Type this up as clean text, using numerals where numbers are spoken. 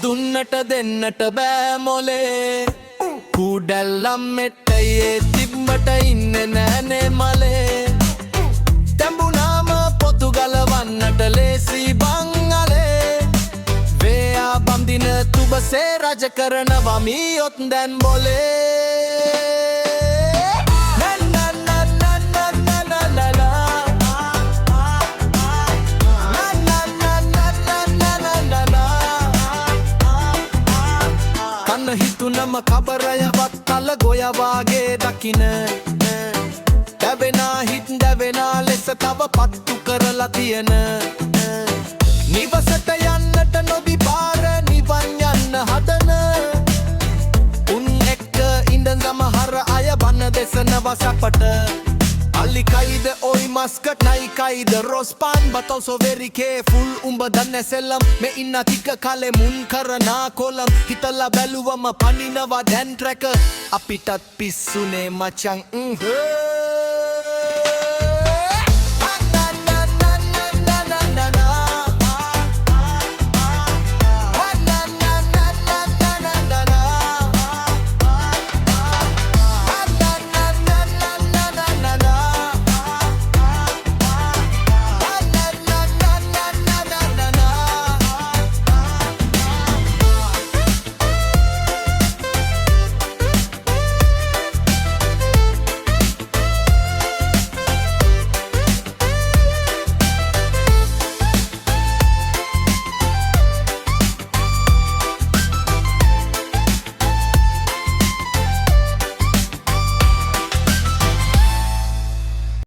දුන්නට දෙන්නට බෑ මොලේ කුඩැල්ලම් මෙට්ටයේ තිබ්බට ඉන්නේ නෑනේ මලේ තැඹුනාම පොතු ගලවන්නට ලේසි බංගලේ වේයා බම්දින තුබසේ රජ කරනවා මීයොත් දැන් බොලේ හිතුනම කබරයවත් තල ගොයවාගේ දකින දැවෙනා හිත් දැවෙනා ලෙස තව පත්තු කරලා තියෙන නිවසට යන්නට නොබි පාර නිවන් යන්න හදන උන් එක්ක ඉඳන්ගම හර අය බන දෙසනවා සැපට අල්ලිකයිද ඔයි Muscat නයිකයිද රොස්පාන් but also very careful උඹ දන්නේ සෙල්ලම් මේ ඉන්න ටික කලේ මුන් කරනා කොලම් හිතලා බැලුවම පනිනවා දැන් ට්‍රැක අපිටත් පිස්සුනේ මචං